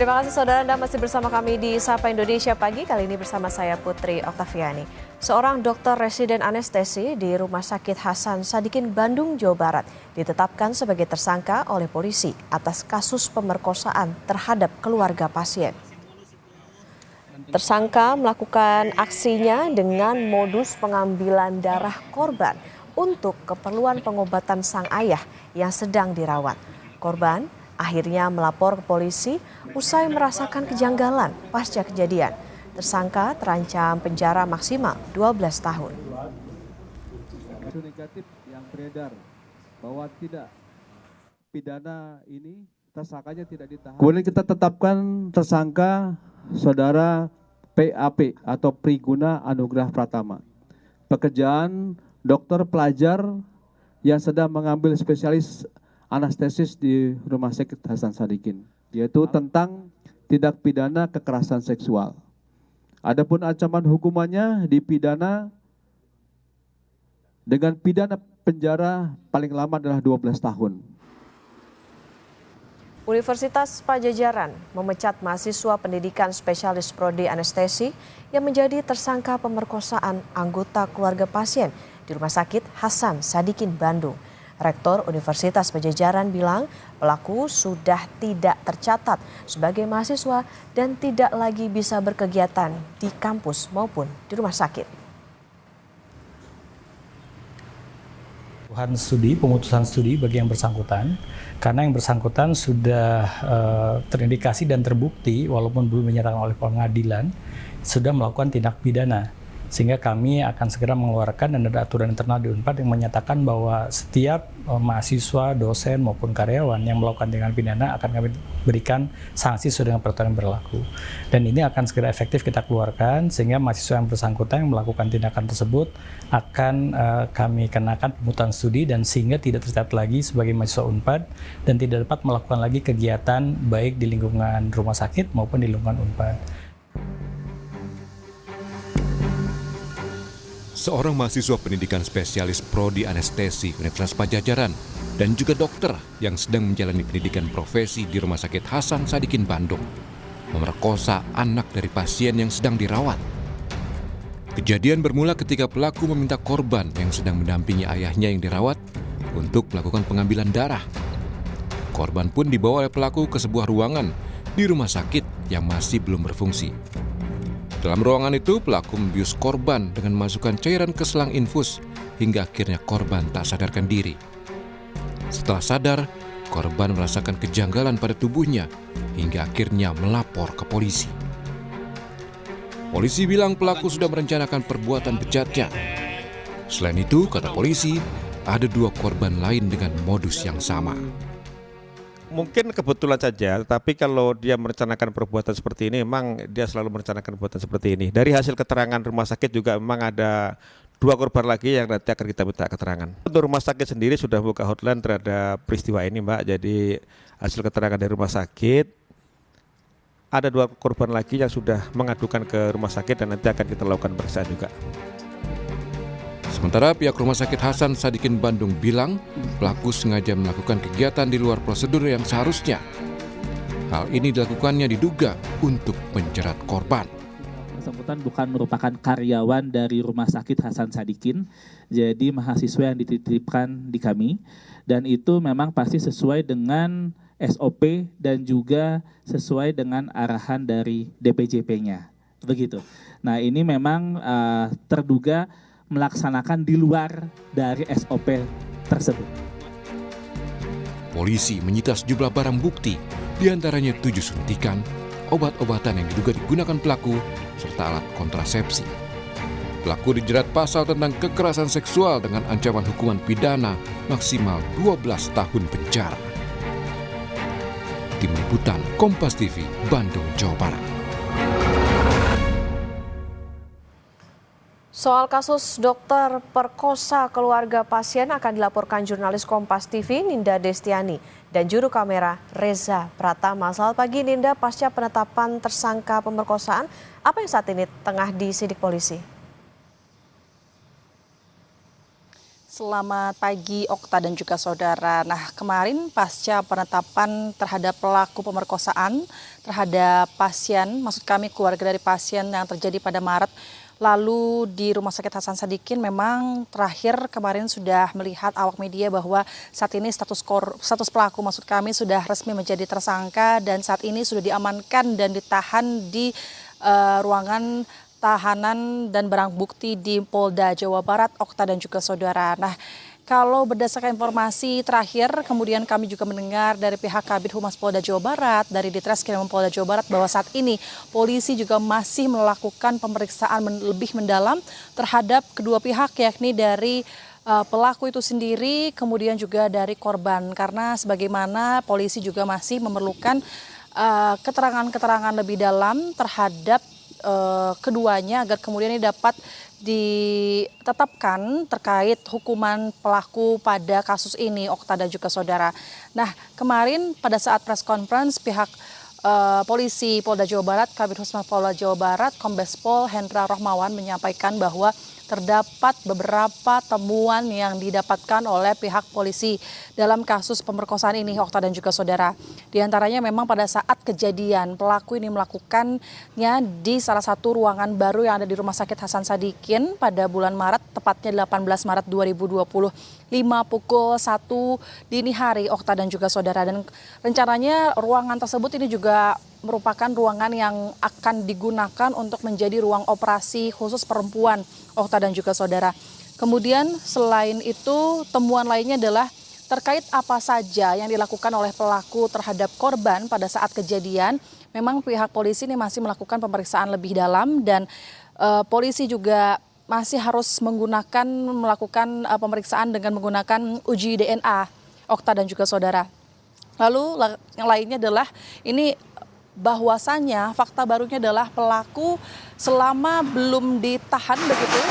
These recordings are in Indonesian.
Terima kasih saudara, Anda masih bersama kami di Sapa Indonesia Pagi. Kali ini bersama saya Putri Oktaviani. Seorang dokter residen anestesi di Rumah Sakit Hasan Sadikin, Bandung, Jawa Barat ditetapkan sebagai tersangka oleh polisi atas kasus pemerkosaan terhadap keluarga pasien. Tersangka melakukan aksinya dengan modus pengambilan darah korban untuk keperluan pengobatan sang ayah yang sedang dirawat. Korban akhirnya melapor ke polisi usai merasakan kejanggalan pasca kejadian. Tersangka terancam penjara maksimal 12 tahun. Isu negatif yang beredar bahwa tidak pidana ini tersangkanya tidak ditahan. Kemudian kita tetapkan tersangka saudara PAP atau Priguna Anugrah Pratama. Pekerjaan dokter pelajar yang sedang mengambil spesialis anestesis di Rumah Sakit Hasan Sadikin, yaitu tentang tindak pidana kekerasan seksual. Adapun ancaman hukumannya dipidana dengan pidana penjara paling lama adalah 12 tahun. Universitas Padjadjaran memecat mahasiswa pendidikan spesialis prodi anestesi yang menjadi tersangka pemerkosaan anggota keluarga pasien di Rumah Sakit Hasan Sadikin, Bandung. Rektor Universitas Padjadjaran bilang pelaku sudah tidak tercatat sebagai mahasiswa dan tidak lagi bisa berkegiatan di kampus maupun di rumah sakit. Pemutusan studi bagi yang bersangkutan, karena yang bersangkutan sudah terindikasi dan terbukti walaupun belum dinyatakan oleh pengadilan sudah melakukan tindak pidana. Sehingga kami akan segera mengeluarkan dan ada aturan internal di Unpad yang menyatakan bahwa setiap mahasiswa, dosen maupun karyawan yang melakukan tindakan pidana akan kami berikan sanksi sesuai dengan peraturan yang berlaku. Dan ini akan segera efektif kita keluarkan sehingga mahasiswa yang bersangkutan yang melakukan tindakan tersebut akan kami kenakan pemutusan studi dan sehingga tidak tercatat lagi sebagai mahasiswa Unpad dan tidak dapat melakukan lagi kegiatan baik di lingkungan rumah sakit maupun di lingkungan Unpad. Seorang mahasiswa pendidikan spesialis prodi anestesi Universitas Padjadjaran dan juga dokter yang sedang menjalani pendidikan profesi di Rumah Sakit Hasan Sadikin, Bandung, memerkosa anak dari pasien yang sedang dirawat. Kejadian bermula ketika pelaku meminta korban yang sedang mendampingi ayahnya yang dirawat untuk melakukan pengambilan darah. Korban pun dibawa oleh pelaku ke sebuah ruangan di rumah sakit yang masih belum berfungsi. Dalam ruangan itu, pelaku membius korban dengan memasukkan cairan ke selang infus hingga akhirnya korban tak sadarkan diri. Setelah sadar, korban merasakan kejanggalan pada tubuhnya hingga akhirnya melapor ke polisi. Polisi bilang pelaku sudah merencanakan perbuatan bejatnya. Selain itu, kata polisi, ada 2 korban lain dengan modus yang sama. Mungkin kebetulan saja, tapi kalau dia merencanakan perbuatan seperti ini, memang dia selalu merencanakan perbuatan seperti ini. Dari hasil keterangan rumah sakit juga memang ada 2 korban lagi yang nanti akan kita minta keterangan. Untuk rumah sakit sendiri sudah buka hotline terhadap peristiwa ini, Mbak. Jadi hasil keterangan dari rumah sakit, ada 2 korban lagi yang sudah mengadukan ke rumah sakit dan nanti akan kita lakukan pemeriksaan juga. Sementara pihak Rumah Sakit Hasan Sadikin Bandung bilang pelaku sengaja melakukan kegiatan di luar prosedur yang seharusnya. Hal ini dilakukannya diduga untuk menjerat korban. Bersangkutan bukan merupakan karyawan dari Rumah Sakit Hasan Sadikin, jadi mahasiswa yang dititipkan di kami, dan itu memang pasti sesuai dengan SOP dan juga sesuai dengan arahan dari DPJP-nya. Begitu. Nah, ini memang terduga melaksanakan di luar dari SOP tersebut. Polisi menyita sejumlah barang bukti, diantaranya 7 suntikan, obat-obatan yang diduga digunakan pelaku, serta alat kontrasepsi. Pelaku dijerat pasal tentang kekerasan seksual dengan ancaman hukuman pidana maksimal 12 tahun penjara. Tim Liputan Kompas TV, Bandung, Jawa Barat. Soal kasus dokter perkosa keluarga pasien akan dilaporkan jurnalis Kompas TV Ninda Destiani dan juru kamera Reza Pratama. Selamat pagi Ninda, pasca penetapan tersangka pemerkosaan, apa yang saat ini tengah disidik polisi? Selamat pagi Okta dan juga saudara. Nah, kemarin pasca penetapan terhadap pelaku pemerkosaan terhadap pasien, maksud kami keluarga dari pasien yang terjadi pada Maret lalu di Rumah Sakit Hasan Sadikin, memang terakhir kemarin sudah melihat awak media bahwa saat ini status pelaku maksud kami sudah resmi menjadi tersangka dan saat ini sudah diamankan dan ditahan di ruangan tahanan dan barang bukti di Polda Jawa Barat, Okta dan juga saudara. Nah, kalau berdasarkan informasi terakhir, kemudian kami juga mendengar dari pihak Kabid Humas Polda Jawa Barat, dari Ditreskrimum Polda Jawa Barat, bahwa saat ini polisi juga masih melakukan pemeriksaan lebih mendalam terhadap kedua pihak, yakni dari pelaku itu sendiri, kemudian juga dari korban. Karena sebagaimana polisi juga masih memerlukan keterangan-keterangan lebih dalam terhadap keduanya agar kemudian ini dapat ditetapkan terkait hukuman pelaku pada kasus ini, Okta dan juga saudara. Nah, kemarin pada saat press conference pihak polisi Polda Jawa Barat, Kabid Humas Polda Jawa Barat, Kombes Pol Hendra Rohmawan menyampaikan bahwa terdapat beberapa temuan yang didapatkan oleh pihak polisi dalam kasus pemerkosaan ini, Okta dan juga saudara. Di antaranya memang pada saat kejadian pelaku ini melakukannya di salah satu ruangan baru yang ada di Rumah Sakit Hasan Sadikin pada bulan Maret, tepatnya 18 Maret 2020. 5 pukul 1 dini hari, Okta dan juga saudara. Dan rencananya ruangan tersebut ini juga merupakan ruangan yang akan digunakan untuk menjadi ruang operasi khusus perempuan, Okta dan juga saudara. Kemudian selain itu temuan lainnya adalah terkait apa saja yang dilakukan oleh pelaku terhadap korban pada saat kejadian. Memang pihak polisi ini masih melakukan pemeriksaan lebih dalam dan polisi juga masih harus melakukan pemeriksaan dengan menggunakan uji DNA, Okta dan juga saudara. Lalu yang lainnya adalah ini bahwasannya fakta barunya adalah pelaku selama belum ditahan begitu,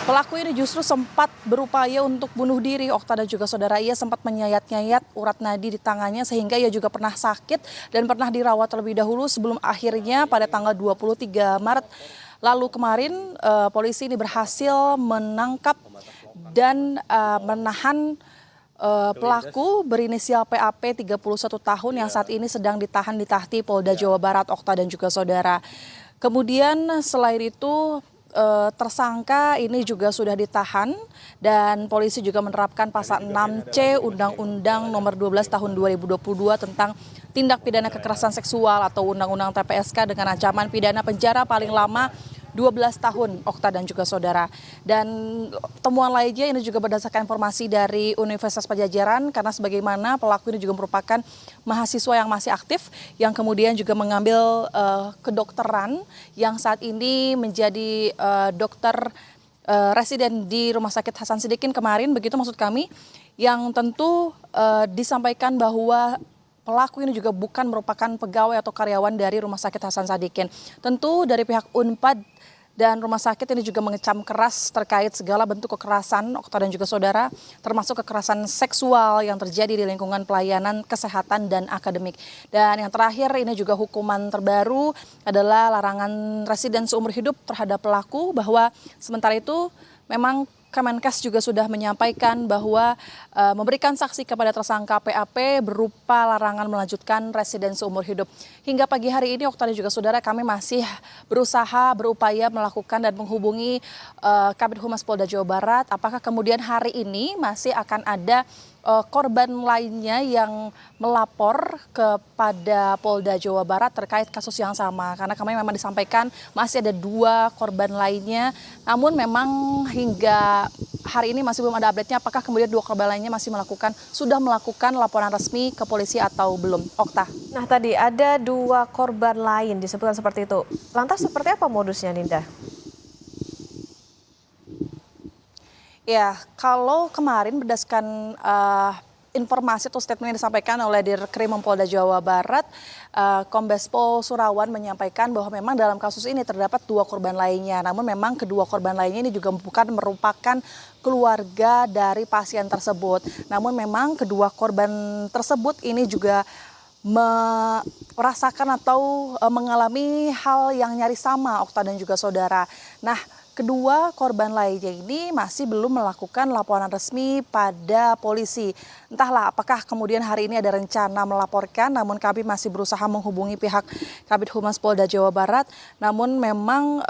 pelaku ini justru sempat berupaya untuk bunuh diri, Okta dan juga saudara. Ia sempat menyayat-nyayat urat nadi di tangannya sehingga ia juga pernah sakit dan pernah dirawat terlebih dahulu sebelum akhirnya pada tanggal 23 Maret lalu kemarin polisi ini berhasil menangkap dan menahan pelaku berinisial PAP 31 tahun yang saat ini sedang ditahan di Tahti Polda Jawa Barat, Okta dan juga saudara. Kemudian selain itu tersangka ini juga sudah ditahan dan polisi juga menerapkan pasal 6C Undang-Undang Nomor 12 Tahun 2022 tentang tindak pidana kekerasan seksual atau Undang-Undang TPSK dengan ancaman pidana penjara paling lama 12 tahun, Okta dan juga saudara. Dan temuan lainnya ini juga berdasarkan informasi dari Universitas Padjadjaran karena sebagaimana pelaku ini juga merupakan mahasiswa yang masih aktif yang kemudian juga mengambil kedokteran yang saat ini menjadi dokter residen di Rumah Sakit Hasan Sadikin kemarin, begitu maksud kami, yang tentu disampaikan bahwa pelaku ini juga bukan merupakan pegawai atau karyawan dari Rumah Sakit Hasan Sadikin. Tentu dari pihak Unpad dan rumah sakit ini juga mengecam keras terkait segala bentuk kekerasan, Okta dan juga saudara, termasuk kekerasan seksual yang terjadi di lingkungan pelayanan kesehatan dan akademik. Dan yang terakhir ini juga hukuman terbaru adalah larangan residen seumur hidup terhadap pelaku, bahwa sementara itu memang Kemenkes juga sudah menyampaikan bahwa memberikan saksi kepada tersangka PAP berupa larangan melanjutkan residen seumur hidup. Hingga pagi hari ini, Okta dan juga saudara, kami masih berupaya melakukan dan menghubungi Kabid Humas Polda Jawa Barat. Apakah kemudian hari ini masih akan ada korban lainnya yang melapor kepada Polda Jawa Barat terkait kasus yang sama, karena kami memang disampaikan masih ada 2 korban lainnya, namun memang hingga hari ini masih belum ada update-nya apakah kemudian 2 korban lainnya sudah melakukan laporan resmi ke polisi atau belum, Okta. Nah, tadi ada 2 korban lain disebutkan seperti itu. Lantas seperti apa modusnya, Ninda? Ya, kalau kemarin berdasarkan informasi atau statement yang disampaikan oleh Dirkrimum Polda Jawa Barat, Kombes Pol Surawan menyampaikan bahwa memang dalam kasus ini terdapat 2 korban lainnya. Namun memang kedua korban lainnya ini juga bukan merupakan keluarga dari pasien tersebut. Namun memang kedua korban tersebut ini juga merasakan atau mengalami hal yang nyaris sama, Okta dan juga saudara. Nah, kedua korban lainnya ini masih belum melakukan laporan resmi pada polisi. Entahlah apakah kemudian hari ini ada rencana melaporkan, namun kami masih berusaha menghubungi pihak Kabid Humas Polda Jawa Barat. Namun memang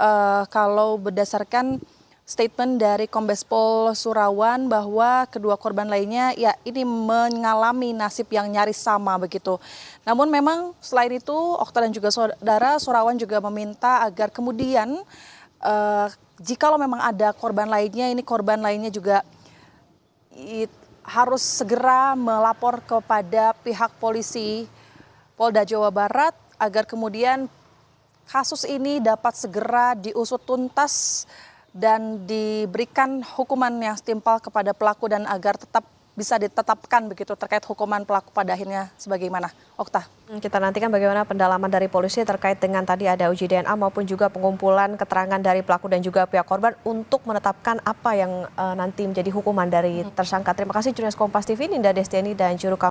kalau berdasarkan statement dari Kombes Pol Surawan bahwa kedua korban lainnya ya ini mengalami nasib yang nyaris sama begitu. Namun memang selain itu Okta dan juga saudara, Surawan juga meminta agar kemudian jikalau memang ada korban lainnya, ini korban lainnya juga harus segera melapor kepada pihak polisi Polda Jawa Barat agar kemudian kasus ini dapat segera diusut tuntas dan diberikan hukuman yang setimpal kepada pelaku dan agar tetap bisa ditetapkan begitu terkait hukuman pelaku pada akhirnya sebagaimana. Okta. Kita nantikan bagaimana pendalaman dari polisi terkait dengan tadi ada uji DNA maupun juga pengumpulan keterangan dari pelaku dan juga pihak korban untuk menetapkan apa yang nanti menjadi hukuman dari tersangka. Terima kasih jurnalis Kompas TV Ninda Destiani dan juru